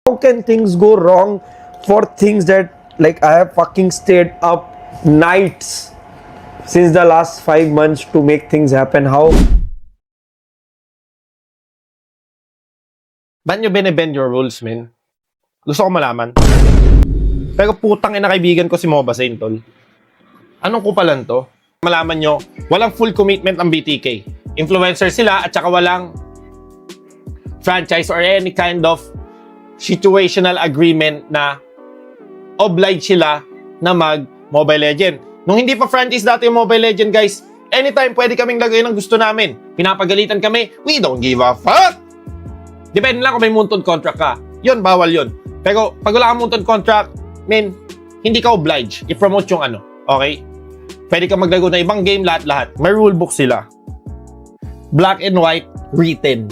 How can things go wrong for things that, like, I have fucking stayed up nights since the last 5 months to make things happen? How? Ba't nyo binibend your rules, men? Gusto ko malaman. Pero putang ina kaibigan ko si MOBAZANE, tol. Anong kupalan to? Malaman nyo, walang full commitment ang BTK. Influencer sila at saka walang franchise or any kind of situational agreement na oblige sila na mag Mobile Legend. Nung hindi pa franchise dati yung Mobile Legend, guys, anytime pwede kaming lagay ng gusto namin. Pinapagalitan kami, we don't give a fuck! Depende lang kung may Moonton contract ka. Yun, bawal yun. Pero pag wala kang Moonton contract, men, hindi ka obliged i-promote yung ano. Okay? Pwede ka maglago na ibang game, lahat-lahat. May rulebook sila. Black and white, written.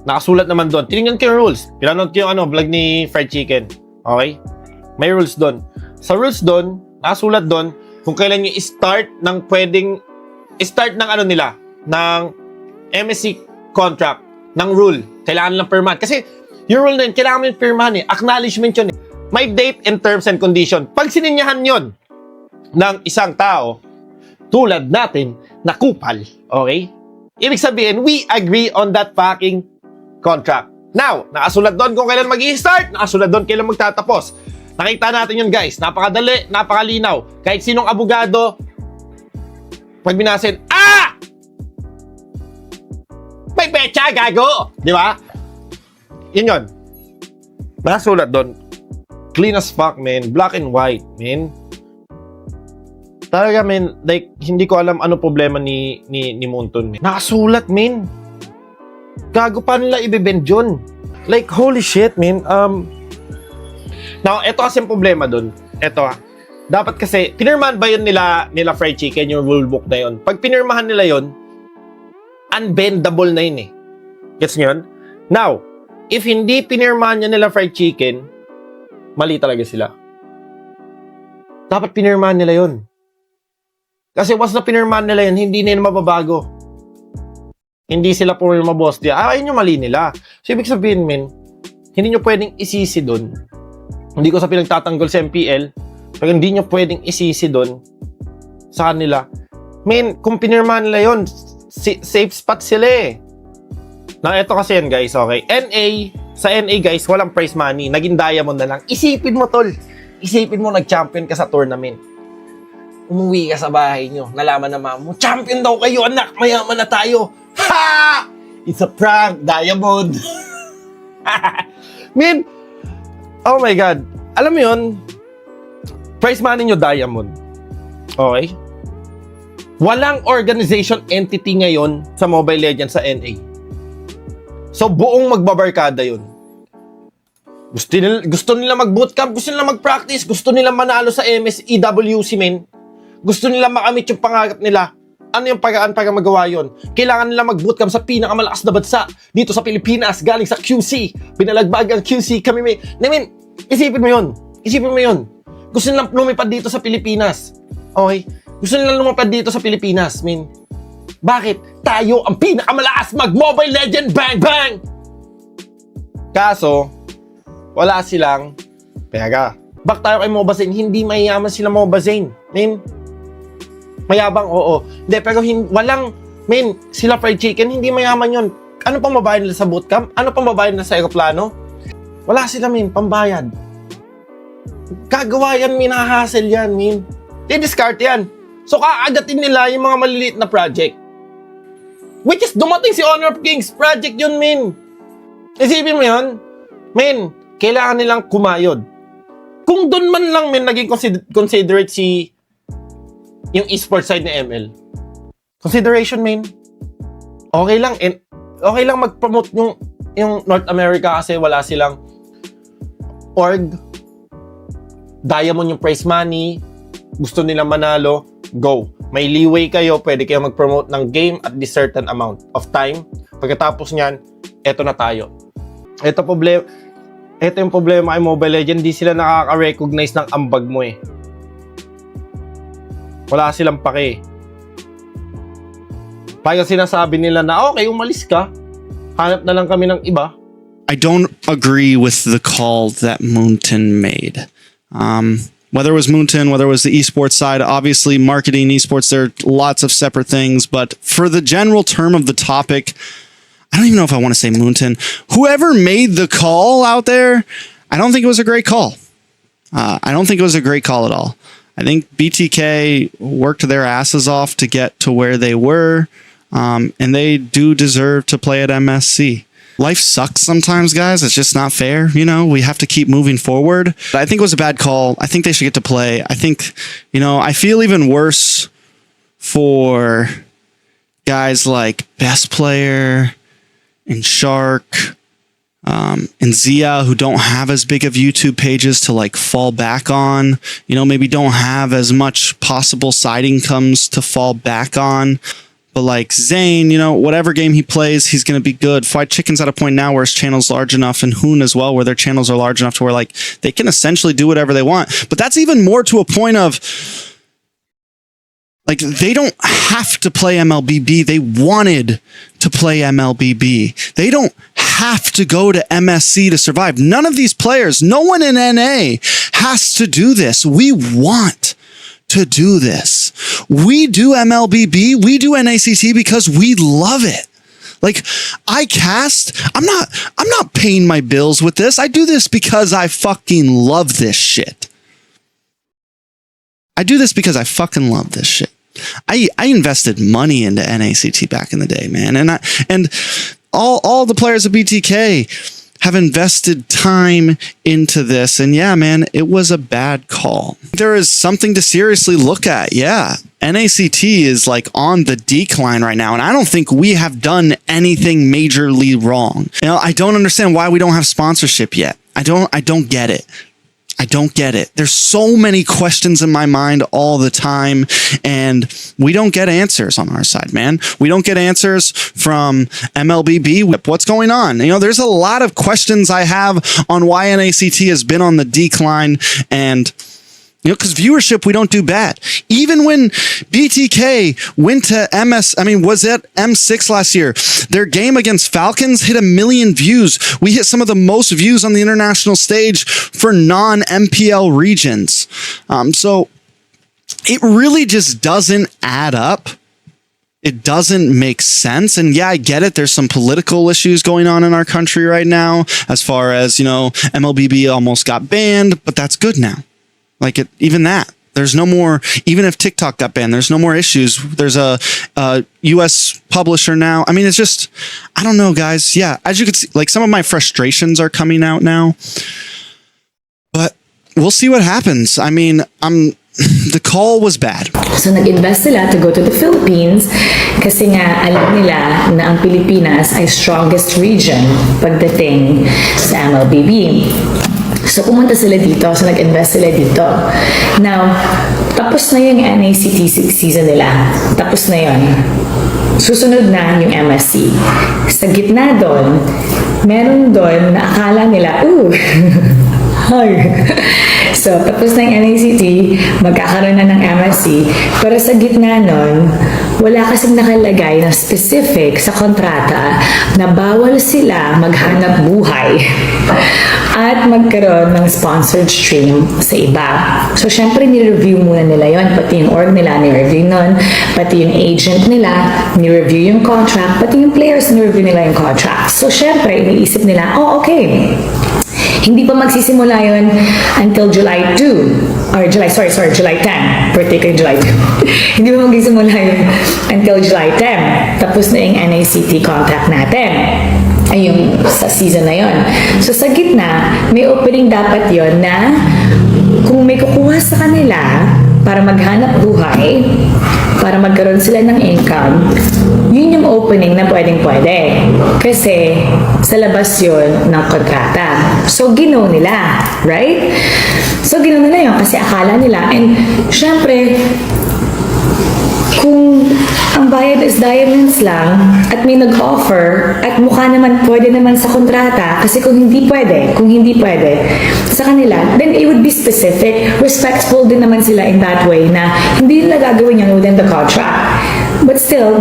Nakasulat naman doon. Tinignan ko yung rules. Pinanood ko yung vlog ni Fried Chicken. Okay? May rules doon. Sa rules doon, nakasulat doon kung kailan yung start ng pwedeng start ng nila, ng MSC contract, ng rule. Kailangan lang per month. Kasi yung rule na yun, kailangan mo yung per month eh. Acknowledgement yun eh. May date and terms and condition. Pag sininyahan yun ng isang tao, tulad natin, na kupal, okay? Ibig sabihin, we agree on that fucking contract. Now, nakasulat doon kung kailan mag-i-start, nakasulat doon kailan magtatapos. Nakita natin yun, guys. Napakadali, napakalinaw. Kahit sinong abogado, pag binasin, may pecha, gago! Di ba? Yun yun. Nakasulat doon. Clean as fuck, man. Black and white, man. Talaga, man. Like, hindi ko alam ano problema ni Moonton, man. Nakasulat, man. Gago pa nila ibibend yun. Like, holy shit, man. Now, eto kasi yung problema doon. Eto dapat kasi, pinirmahan ba yun nila Fried Chicken, yung rulebook na yun? Pag pinirmahan nila yun, unbendable na yun eh. Gets nyo yun? Now, if hindi pinirmahan nila Fried Chicken, mali talaga sila. Dapat pinirmahan nila yun. Kasi once na pinirmahan nila yun, hindi na yun mababago. Hindi sila pumirma, boss. Ayun yung mali nila. So, ibig sabihin, men, hindi nyo pwedeng isisi dun. Hindi ko sa pinagtatanggol sa MPL, pero hindi nyo pwedeng isisi dun sa kanila. Men, kung pinirmahan nila yun, safe spot sila eh. Na eto kasi yan, guys, okay? Sa NA, guys, walang prize money. Naging diamond na lang. Isipin mo, tol. Isipin mo, nag-champion ka sa tournament. Umuwi ka sa bahay nyo. Nalaman na mama mo, champion daw kayo, anak. Mayaman na tayo. Ha! It's a prank, diamond. Man, oh my God. Alam mo yun, prize money nyo, diamond. Okay? Walang organization entity ngayon sa Mobile Legends sa NA. So, buong magbabarkada yun. Gusto nila mag-bootcamp, gusto nila mag-practice, gusto nila manalo sa EWC, men. Gusto nila makamit yung pangarap nila. Ano yung paraan para magawa yun? Kailangan nila mag-bootcamp sa pinakamalakas na bansa dito sa Pilipinas, galing sa QC. Pinalagbag ang QC. Kami may... isipin mo yun. Isipin mo yun. Gusto nilang lumipad dito sa Pilipinas. Okay? Gusto nilang lumipad dito sa Pilipinas, men. Bakit? Tayo ang pinakamalakas mag-Mobile Legend. Bang! Bang! Kaso, wala silang pera. Back tayo kay MOBAZANE. Hindi mayaman sila MOBAZANE. Men, mayabang, oo. Hindi, pero walang, men, sila Fried Chicken, hindi mayaman yun. Ano pang babayad nila sa bootcamp? Ano pang babayad nila sa aeroplano? Wala sila, men, pambayad. Kagawa yan, men, hahassle yan, men. I-discard yan. So, kaagatin nila yung mga maliliit na project. Which is, dumating si Honor of Kings. Project yun, men. Isipin mo yun? Men, kailangan nilang kumayod. Kung doon man lang, men, naging considerate si yung esports side ni ML. Consideration, men. Okay lang. And okay lang mag-promote yung North America kasi wala silang org. Diamond yung prize money. Gusto nilang manalo. Go. May leeway kayo. Pwede kayo mag-promote ng game at this certain amount of time. Pagkatapos nyan, eto na tayo. Ito yung problema kay Mobile Legends. Hindi sila nakaka-recognize ng ambag mo eh. Wala silang pake. Parang sinasabi nila na, okay, umalis ka. Hanap na lang kami ng iba. I don't agree with the call that Moonton made. Whether it was Moonton, whether it was the esports side, obviously marketing, esports, there are lots of separate things. But for the general term of the topic, I don't even know if I want to say Moonton. Whoever made the call out there, I don't think it was a great call. I don't think it was a great call at all. I think BTK worked their asses off to get to where they were, and they do deserve to play at MSC. Life sucks sometimes, guys. It's just not fair. You know, we have to keep moving forward. I think it was a bad call. I think they should get to play. I think, you know, I feel even worse for guys like Best Player and Shark and Zia, who don't have as big of YouTube pages to like fall back on, you know, maybe don't have as much possible side incomes to fall back on. But like Zane, you know, whatever game he plays, he's going to be good. Fried Chicken's at a point now where his channel's large enough, and Hoon as well, where their channels are large enough to where like they can essentially do whatever they want. But that's even more to a point of like, they don't have to play MLBB. They wanted to play MLBB. They don't have to go to MSC to survive. None of these players, no one in NA has to do this. We want to do this. We do MLBB, we do NACT because we love it. Like, I'm not paying my bills with this. I do this because I fucking love this shit. I do this because I fucking love this shit. I invested money into NACT back in the day, man. And all the players of BTK have invested time into this. And yeah, man, it was a bad call. There is something to seriously look at. Yeah. NACT is like on the decline right now. And I don't think we have done anything majorly wrong. You know, I don't understand why we don't have sponsorship yet. I don't get it. I don't get it. There's so many questions in my mind all the time, and we don't get answers on our side, man. We don't get answers from MLBB. What's going on? You know, there's a lot of questions I have on why NACT has been on the decline, and you know, because viewership, we don't do bad. Even when BTK went to was at M6 last year, their game against Falcons hit 1 million views. We hit some of the most views on the international stage for non-MPL regions. So it really just doesn't add up. It doesn't make sense. And yeah, I get it. There's some political issues going on in our country right now, as far as, you know, MLBB almost got banned, but that's good now. Like even that, there's no more, even if TikTok got banned, there's no more issues. There's a US publisher now. I mean, it's just, I don't know, guys. Yeah, as you can see, like some of my frustrations are coming out now, but we'll see what happens. I mean, the call was bad. So nag-invest sila to go to the Philippines kasi nga alam nila na ang Pilipinas ay strongest region pagdating sa MLBB. So pumunta sila dito, so nag-invest sila dito. Now, tapos na yung NACT season nila. Tapos na yun. Susunod na yung MSC. Sa gitna doon, meron doon na akala nila, so, tapos na yung NACT, magkakaroon na ng MSC, pero sa gitna nun, wala kasing nakalagay na specific sa kontrata na bawal sila maghanap buhay at magkaroon ng sponsored stream sa iba. So, syempre, ni-review muna nila yon, pati yung org nila, ni-review nun, pati yung agent nila, ni-review yung contract, pati yung players, ni-review nila yung contract. So, syempre, iniisip nila, okay, hindi pa magsisimula yun until July 2. Or July 10. Birthday ko yung July 2. Hindi pa magsisimula yun until July 10. Tapos na yung NACT contract natin. Ay yung sa season na yun. So sa gitna, may opening dapat yon na kung may kukuha sa kanila para maghanap buhay, para magkaroon sila ng income, yun yung opening na pwedeng-pwede. Kasi sa labas yun ng kontrata. So, ginaw nila, right? So, ginaw nila yun kasi akala nila. And, syempre, kung ang bayad is diamonds lang at may nag-offer at mukha naman pwede naman sa kontrata kasi kung hindi pwede sa kanila, then it would be specific, respectful din naman sila in that way na hindi nila gagawin yun within the contract. But still,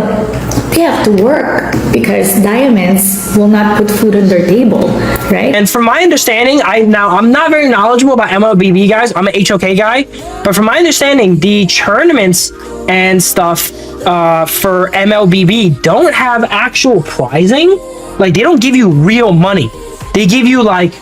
they have to work because diamonds will not put food on their table. right? And from my understanding, I'm not very knowledgeable about Mlbb, guys. I'm an HOK guy, but from my understanding, the tournaments and stuff for Mlbb don't have actual pricing. Like, they don't give you real money. They give you like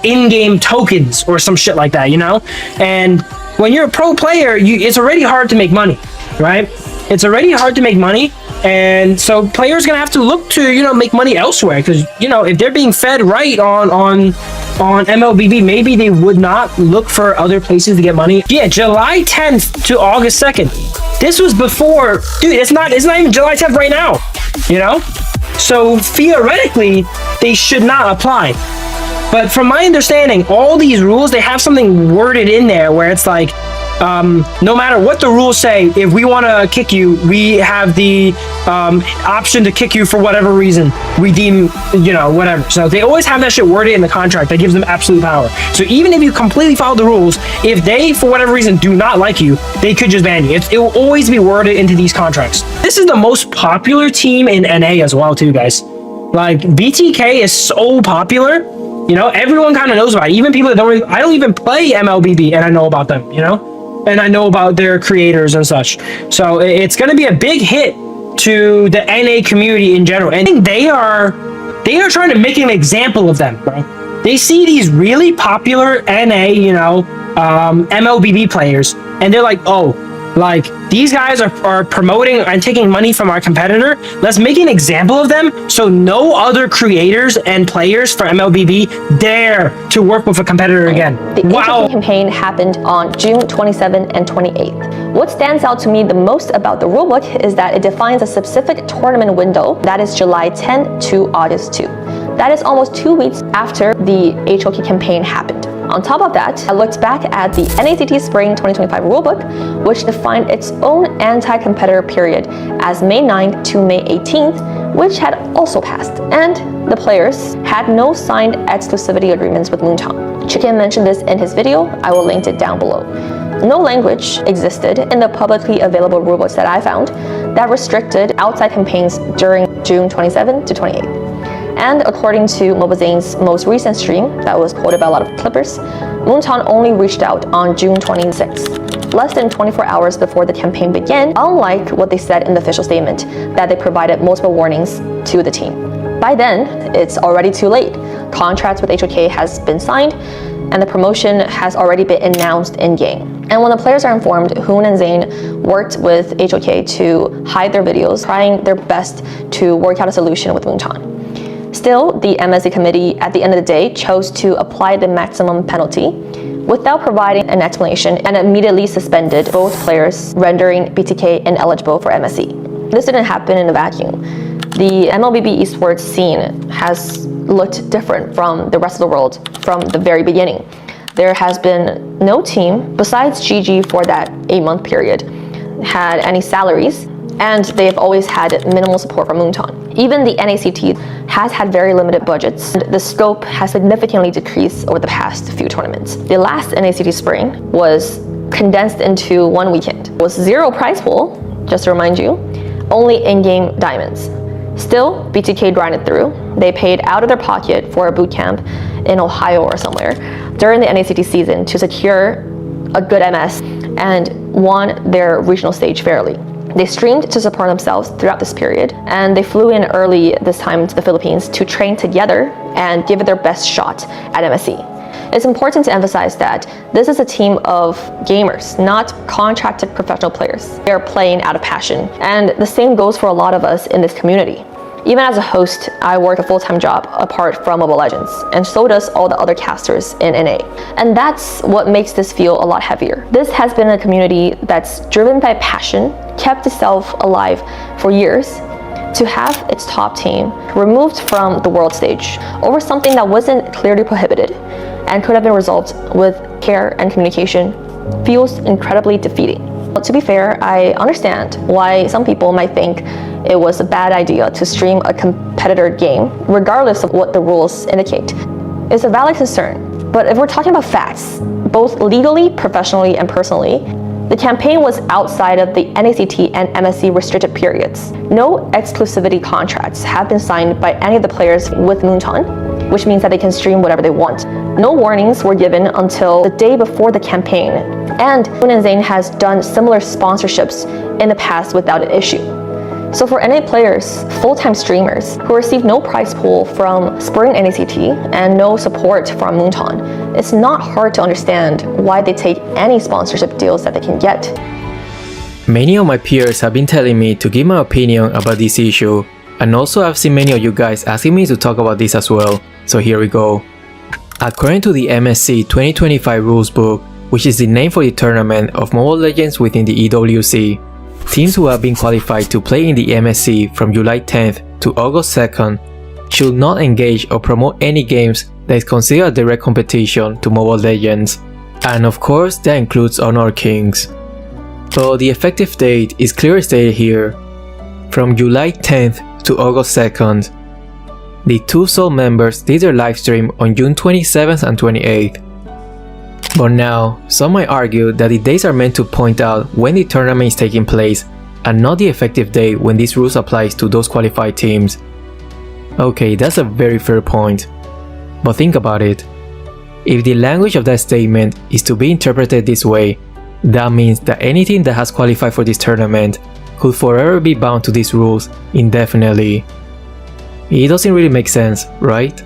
in-game tokens or some shit like that, you know? And when you're a pro player, it's already hard to make money, right? It's already hard to make money. And so players are gonna have to look to, you know, make money elsewhere, because, you know, if they're being fed right on Mlbb, maybe they would not look for other places to get money. Yeah, July 10th to August 2nd. This was before, dude, it's not even July 10th right now, you know? So theoretically, they should not apply. But from my understanding, all these rules, they have something worded in there where it's like, no matter what the rules say, if we want to kick you, we have the option to kick you for whatever reason we deem, you know, whatever. So they always have that shit worded in the contract that gives them absolute power. So even if you completely follow the rules, if they, for whatever reason, do not like you, they could just ban you. It will always be worded into these contracts. This is the most popular team in NA as well, too, guys. Like, BTK is so popular. You know, everyone kind of knows about it. Even people that don't really, I don't even play Mlbb, and I know about them, you know? And I know about their creators and such. So it's going to be a big hit to the NA community in general. And I think they are trying to make an example of them, bro. They see these really popular NA, you know, Mlbb players, and they're like, oh, like, these guys are promoting and taking money from our competitor. Let's make an example of them so no other creators and players for Mlbb dare to work with a competitor again. The HOK campaign happened on June 27 and 28th. What stands out to me the most about the rulebook is that it defines a specific tournament window that is July 10 to August 2. That is almost 2 weeks after the HOK campaign happened. On top of that, I looked back at the NACT Spring 2025 rulebook, which defined its own anti-competitor period as May 9th to May 18th, which had also passed, and the players had no signed exclusivity agreements with Moonton. Chicken mentioned this in his video. I will link it down below. No language existed in the publicly available rulebooks that I found that restricted outside campaigns during June 27 to 28. And according to MOBAZANE's most recent stream that was quoted by a lot of clippers, Moonton only reached out on June 26th, less than 24 hours before the campaign began, unlike what they said in the official statement that they provided multiple warnings to the team. By then, it's already too late. Contracts with HOK has been signed, and the promotion has already been announced in-game. And when the players are informed, Hoon and Zane worked with HOK to hide their videos, trying their best to work out a solution with Moonton. Still, the MSC committee at the end of the day chose to apply the maximum penalty without providing an explanation and immediately suspended both players, rendering BTK ineligible for MSC. This didn't happen in a vacuum. The Mlbb esports scene has looked different from the rest of the world from the very beginning. There has been no team besides GG for that 8-month period had any salaries, and they've always had minimal support from Moonton. Even the NACT has had very limited budgets. The scope has significantly decreased over the past few tournaments. The last NACT Spring was condensed into 1 weekend. It was 0 prize pool, just to remind you, only in-game diamonds. Still, BTK grinded through. They paid out of their pocket for a boot camp in Ohio or somewhere during the NACT season to secure a good MS and won their regional stage fairly. They streamed to support themselves throughout this period, and they flew in early this time to the Philippines to train together and give it their best shot at MSC. It's important to emphasize that this is a team of gamers, not contracted professional players. They are playing out of passion, and the same goes for a lot of us in this community. Even as a host, I work a full-time job apart from Mobile Legends, and so does all the other casters in NA. And that's what makes this feel a lot heavier. This has been a community that's driven by passion, kept itself alive for years, to have its top team removed from the world stage over something that wasn't clearly prohibited and could have been resolved with care and communication feels incredibly defeating. But to be fair, I understand why some people might think it was a bad idea to stream a competitor game, regardless of what the rules indicate. It's a valid concern, but if we're talking about facts, both legally, professionally, and personally, the campaign was outside of the NACT and MSC restricted periods. No exclusivity contracts have been signed by any of the players with Moonton, which means that they can stream whatever they want. No warnings were given until the day before the campaign, and HOON and Zane has done similar sponsorships in the past without an issue. So for NA players, full-time streamers who receive no prize pool from Spring NACT and no support from Moonton, it's not hard to understand why they take any sponsorship deals that they can get. Many of my peers have been telling me to give my opinion about this issue, and also I've seen many of you guys asking me to talk about this as well, so here we go. According to the MSC 2025 rules book, which is the name for the tournament of Mobile Legends within the EWC, teams who have been qualified to play in the MSC from July 10th to August 2nd should not engage or promote any games that is considered a direct competition to Mobile Legends, and of course that includes Honor Kings. But the effective date is clearly stated here, from July 10th to August 2nd. The two sole members did their livestream on June 27th and 28th. But now, some might argue that the dates are meant to point out when the tournament is taking place and not the effective date when these rules applies to those qualified teams. Okay, that's a very fair point. But think about it. If the language of that statement is to be interpreted this way, that means that anything that has qualified for this tournament could forever be bound to these rules indefinitely. It doesn't really make sense, right?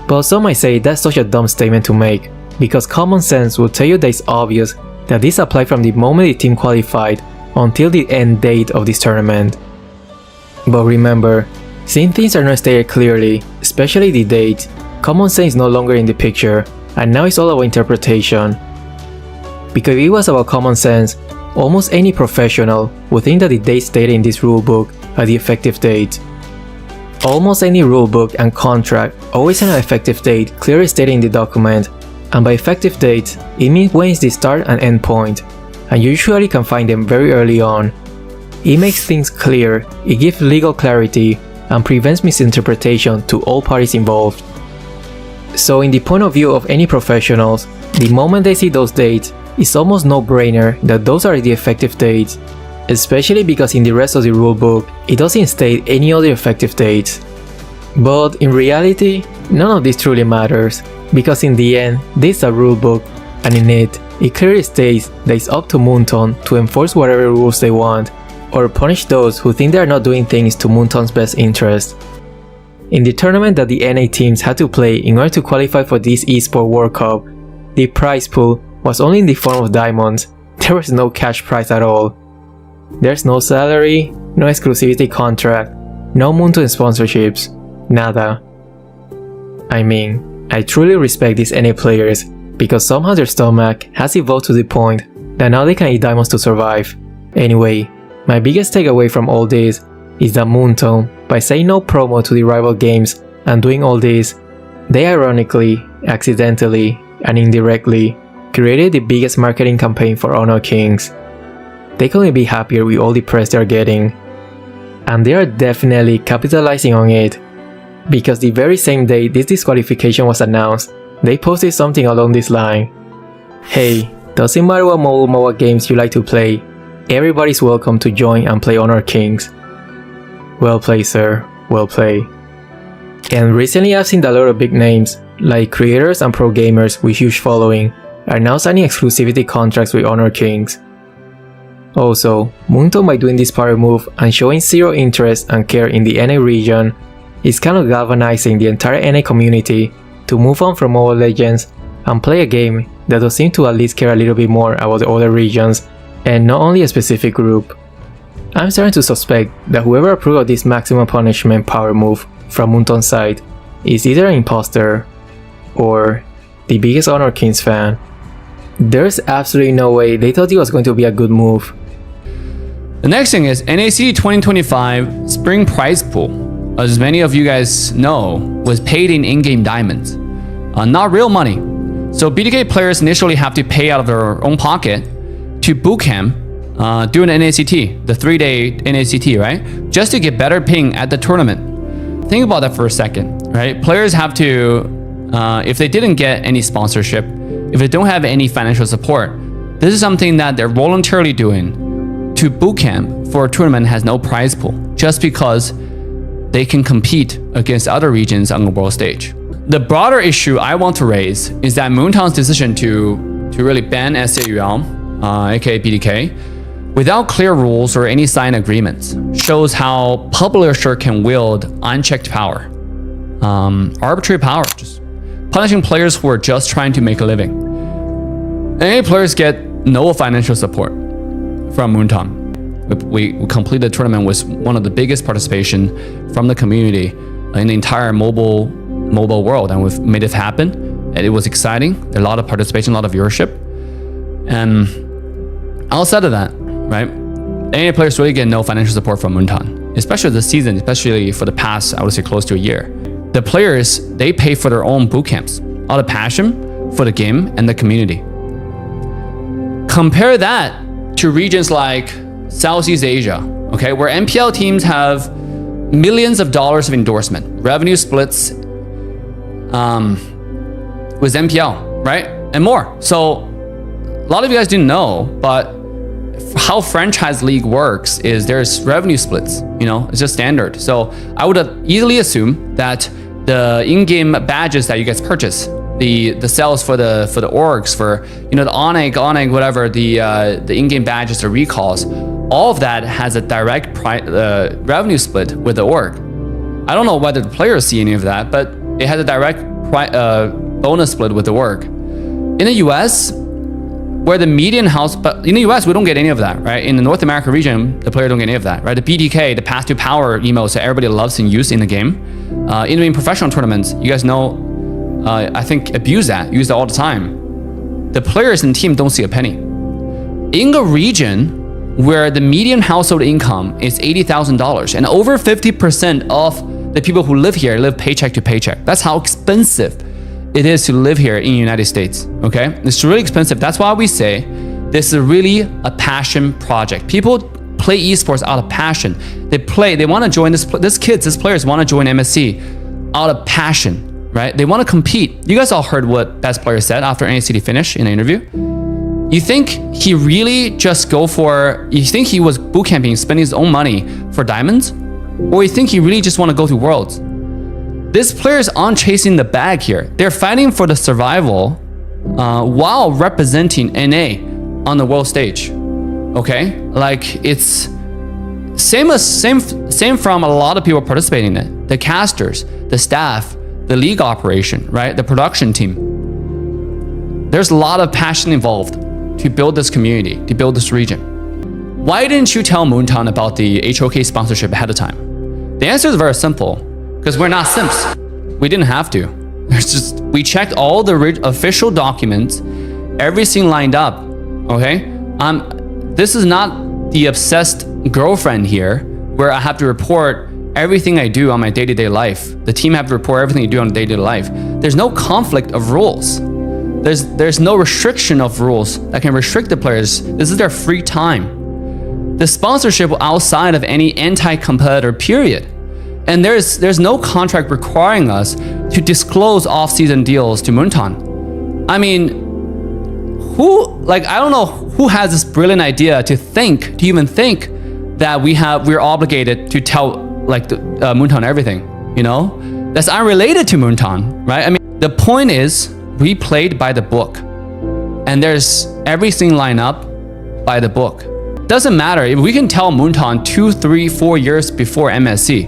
But some might say that's such a dumb statement to make, because common sense will tell you that it's obvious that this applies from the moment the team qualified until the end date of this tournament. But remember, since things are not stated clearly, especially the date, common sense is no longer in the picture, and now it's all about interpretation. Because if it was about common sense, almost any professional would think that the dates stated in this rulebook are the effective date. Almost any rulebook and contract always have an effective date clearly stated in the document, and by effective date, it means when is the start and end point, and you usually can find them very early on. It makes things clear, it gives legal clarity, and prevents misinterpretation to all parties involved. So in the point of view of any professionals, the moment they see those dates, it's almost no-brainer that those are the effective dates, especially because in the rest of the rulebook, it doesn't state any other effective dates. But in reality, none of this truly matters, because in the end, this is a rulebook, and in it clearly states that it's up to Moonton to enforce whatever rules they want, or punish those who think they are not doing things to Moonton's best interest. In the tournament that the NA teams had to play in order to qualify for this eSport World Cup, the prize pool was only in the form of diamonds. There was no cash prize at all. There's no salary, no exclusivity contract, no Moonton sponsorships, nada. I mean, I truly respect these NA players, because somehow their stomach has evolved to the point that now they can eat diamonds to survive. Anyway, my biggest takeaway from all this is that Moonton, by saying no promo to the rival games and doing all this, they ironically, accidentally, and indirectly created the biggest marketing campaign for Honor Kings. They couldn't be happier with all the press they're getting. And they are definitely capitalizing on it, because the very same day this disqualification was announced, they posted something along this line. Hey, doesn't matter what mobile games you like to play, everybody's welcome to join and play Honor Kings. Well played, sir, well played. And recently I've seen that a lot of big names, like creators and pro gamers with huge following, are now signing exclusivity contracts with Honor Kings. Also, Moonton, by doing this power move and showing zero interest and care in the NA region, is kind of galvanizing the entire NA community to move on from Mobile Legends and play a game that does seem to at least care a little bit more about the other regions and not only a specific group. I'm starting to suspect that whoever approved of this maximum punishment power move from Moonton's side is either an imposter or the biggest Honor Kings fan. There's absolutely no way they thought it was going to be a good move. The next thing is NAC 2025 Spring Prize Pool. As many of you guys know, was paid in in-game diamonds, not real money. So BTK players initially have to pay out of their own pocket to bootcamp during the NACT, the 3-day NACT, right? Just to get better ping at the tournament. Think about that for a second, right? Players have to, if they didn't get any sponsorship, if they don't have any financial support, this is something that they're voluntarily doing to bootcamp for a tournament has no prize pool, just because they can compete against other regions on the world stage. The broader issue I want to raise is that Moonton's decision to really ban S8UL, aka BTK, without clear rules or any signed agreements, shows how publisher can wield unchecked power, arbitrary power, just punishing players who are just trying to make a living. NA players get no financial support from Moonton. We completed the tournament with one of the biggest participation from the community in the entire mobile world, and we've made it happen. And it was exciting. A lot of participation, a lot of viewership. And outside of that, right, NA players really get no financial support from Moonton, especially this season, especially for the past, I would say, close to a year. The players, they pay for their own boot camps out of passion for the game and the community. Compare that to regions like Southeast Asia, okay, where MPL teams have millions of dollars of endorsement, revenue splits with MPL, right, and more. So a lot of you guys didn't know, but how franchise league works is there's revenue splits, you know, it's just standard. So I would easily assume that the in-game badges that you guys purchase, the sales for the orgs, for, you know, the ONEG, whatever, the in-game badges, the recalls, all of that has a direct revenue split with the org. I don't know whether the players see any of that, but it has a direct bonus split with the org. In the US, where the median house, but in the US, we don't get any of that, right? In the North America region, the player don't get any of that, right? The BTK, the path to power emails that everybody loves and use in the game. In professional tournaments, you guys know, I think use that all the time. The players in the team don't see a penny. In a region where the median household income is $80,000 and over 50% of the people who live here live paycheck to paycheck. That's how expensive it is to live here in the United States, okay? It's really expensive. That's why we say this is really a passion project. People play esports out of passion. They want to join these players want to join MSC out of passion, right? They want to compete. You guys all heard what best player said after NACT finished in an interview. You think he really just you think he was bootcamping, spending his own money for diamonds? Or you think he really just want to go to Worlds? These players aren't chasing the bag here. They're fighting for the survival while representing NA on the world stage. Okay? Like, it's same from a lot of people participating in it. The casters, the staff, the league operation, right? The production team. There's a lot of passion involved to build this community, to build this region. Why didn't you tell Moonton about the HOK sponsorship ahead of time? The answer is very simple, because we're not simps. We didn't have to. We checked all the official documents, everything lined up, okay? This is not the obsessed girlfriend here, where I have to report everything I do on my day-to-day life. The team have to report everything you do on day-to-day life. There's no conflict of rules. There's no restriction of rules that can restrict the players. This is their free time. The sponsorship outside of any anti-competitor period. And there's no contract requiring us to disclose off-season deals to Moonton. I mean, I don't know who has this brilliant idea to even think that we're obligated to tell Moonton everything, you know? That's unrelated to Moonton, right? I mean, the point is, we played by the book, and there's everything lined up by the book. Doesn't matter if we can tell Moonton 2, 3, 4 years before MSC.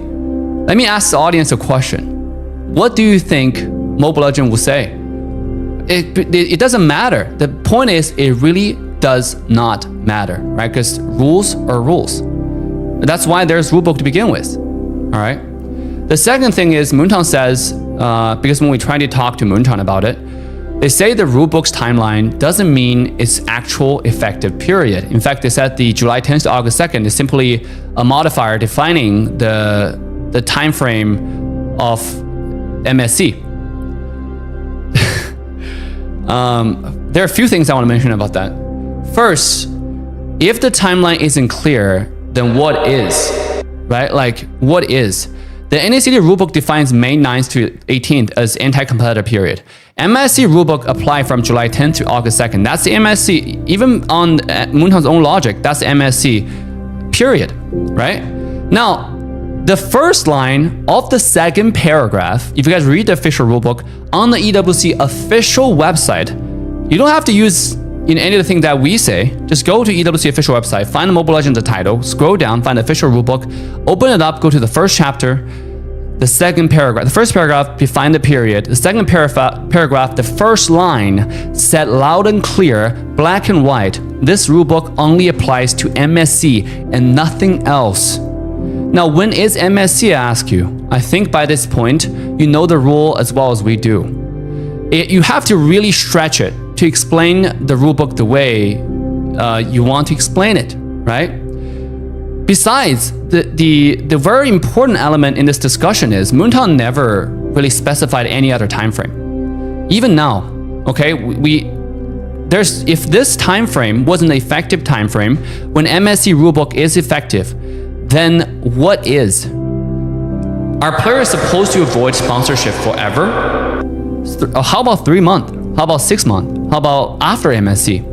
Let me ask the audience a question. What do you think Mobile Legends will say? It doesn't matter. The point is, it really does not matter, right? Because rules are rules. That's why there's rulebook to begin with, all right? The second thing is Moonton says, because when we try to talk to Moonton about it, they say the rulebook's timeline doesn't mean its actual effective period. In fact, they said the July 10th to August 2nd is simply a modifier defining the time frame of MSC. There are a few things I want to mention about that. First, if the timeline isn't clear, then what is, right? Like, what is? The NACT rulebook defines May 9th to 18th as anti-competitor period. MSC rulebook apply from July 10th to August 2nd. That's the MSC, even on Moonton's own logic, that's the MSC period, right? Now, The first line of the second paragraph, if you guys read the official rulebook on the EWC official website, you don't have to use in any of the things that we say. Just go to EWC official website, find the Mobile Legends title, scroll down, find the official rulebook, open it up, go to the first chapter, the second paragraph. The first paragraph, define the period. The second paragraph, the first line, said loud and clear, black and white, this rulebook only applies to MSC and nothing else. Now, when is MSC, I ask you? I think by this point, you know the rule as well as we do. You have to really stretch it to explain the rulebook the way you want to explain it, right? Besides, the very important element in this discussion is Moonton never really specified any other time frame. Even now, okay, if this time frame was an effective time frame when MSC rulebook is effective, then what is? Are players supposed to avoid sponsorship forever? How about 3 months? How about 6 months? How about after MSC?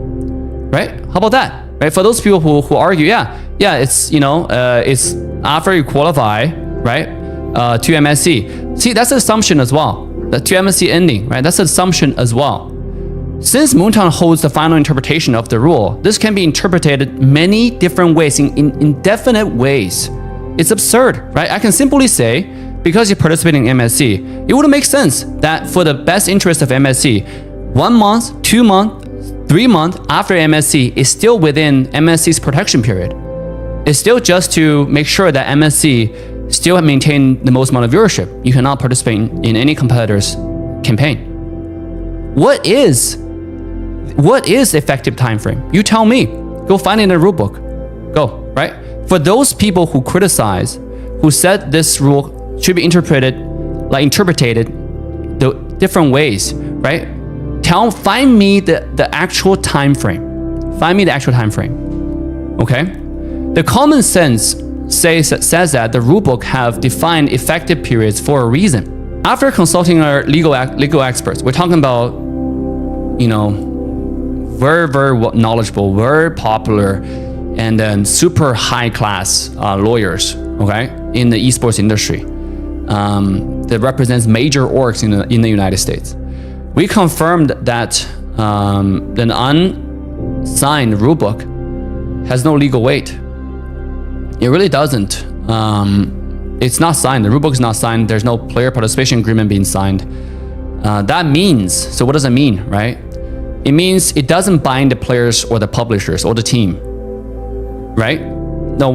Right? How about that? Right? For those people who argue, yeah, it's it's after you qualify, right, to MSC. See, that's an assumption as well. The to MSC ending, right? That's an assumption as well. Since Moonton holds the final interpretation of the rule, this can be interpreted many different ways, in indefinite ways. It's absurd, right? I can simply say, because you're participating in MSC, it would make sense that for the best interest of MSC, 1 month, 2 months, 3 months after MSC is still within MSC's protection period. It's still just to make sure that MSC still maintain the most amount of viewership. You cannot participate in any competitor's campaign. What is effective time frame? You tell me. Go find it in the rulebook. Go, right? For those people who criticize, who said this rule should be interpreted the different ways, right? Find me the actual time frame. Find me the actual time frame. Okay? The common sense says that the rulebook have defined effective periods for a reason. After consulting our legal experts, we're talking about, very, very knowledgeable, very popular, and then super high class lawyers, okay, in the esports industry that represents major orgs in the United States. We confirmed that an unsigned rulebook has no legal weight. It really doesn't. It's not signed. The rulebook is not signed. There's no player participation agreement being signed. That means, so what does it mean, right? It means it doesn't bind the players or the publishers or the team, right? No,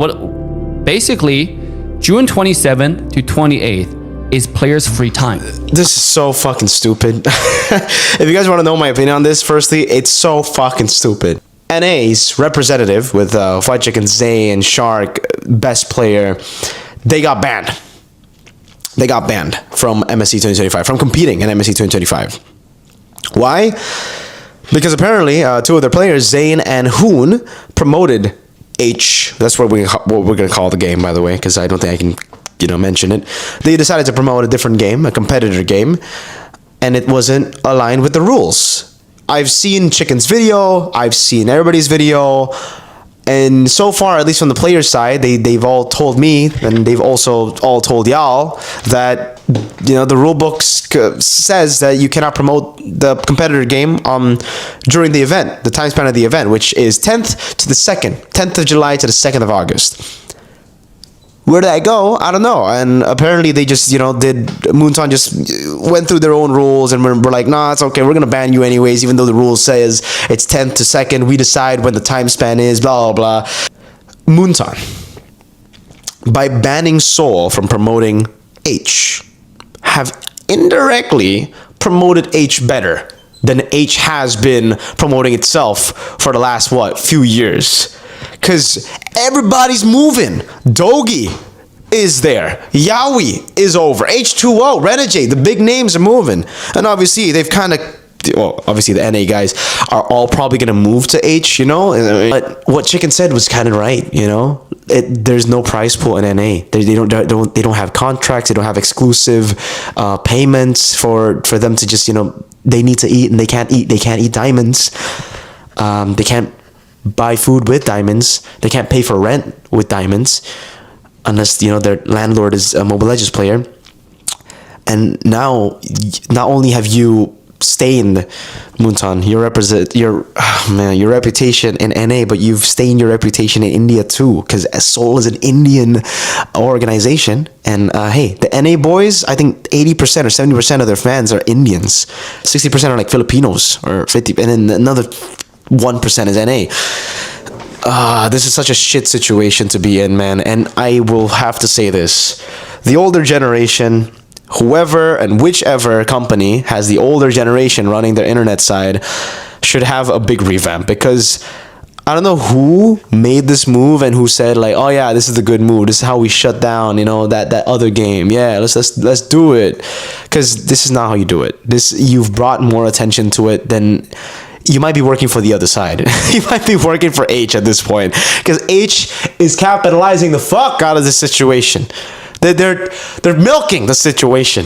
basically, June 27th to 28th is players' free time. This is so fucking stupid. If you guys want to know my opinion on this, firstly, it's so fucking stupid. NA's representative with Fried Chicken Zay and Shark, best player, they got banned. They got banned from MSC 2025, from competing in MSC 2025. Why? Because apparently, two of their players, Zane and Hoon, promoted H. That's what we're gonna call the game, by the way, because I don't think I can, mention it. They decided to promote a different game, a competitor game, and it wasn't aligned with the rules. I've seen Chicken's video, I've seen everybody's video, and so far, at least from the players' side, they've all told me, and they've also all told y'all that the rule book says that you cannot promote the competitor game during the event, the time span of the event, which is 10th to the 2nd, 10th of July to the 2nd of August. Where did I go? I don't know. And apparently they just, Moonton just went through their own rules and we're like, nah, it's okay. We're going to ban you anyways, even though the rule says it's 10th to 2nd. We decide when the time span is, blah, blah, blah. Moonton, by banning Seoul from promoting H, have indirectly promoted H better than H has been promoting itself for the last, few years. Because everybody's moving. Dogie is there. Yaoi is over. H2O, Renegade, the big names are moving. And obviously, they've kind of... obviously, the NA guys are all probably going to move to H, But what Chicken said was kind of right, There's no prize pool in NA. They don't have contracts. They don't have exclusive payments for them to just, they need to eat and they can't eat. They can't eat diamonds. They can't buy food with diamonds. They can't pay for rent with diamonds. unless their landlord is a MobaZane's player. And now, not only have you stained Moonton, your reputation in NA, but you've stained your reputation in India too, because S8UL is an Indian organization. And hey, the NA boys, I think 80% or 70% of their fans are Indians. 60% are like Filipinos, or 50, and then another 1% is NA. This is such a shit situation to be in, man. And I will have to say this: the older generation, whoever and whichever company has the older generation running their internet side, should have a big revamp. Because I don't know who made this move and who said like, oh yeah, this is the good move, this is how we shut down that other game. Yeah, let's do it. Because this is not how you do it. You've brought more attention to it than you might be working for the other side. You might be working for H at this point, because H is capitalizing the fuck out of this situation. They're milking the situation.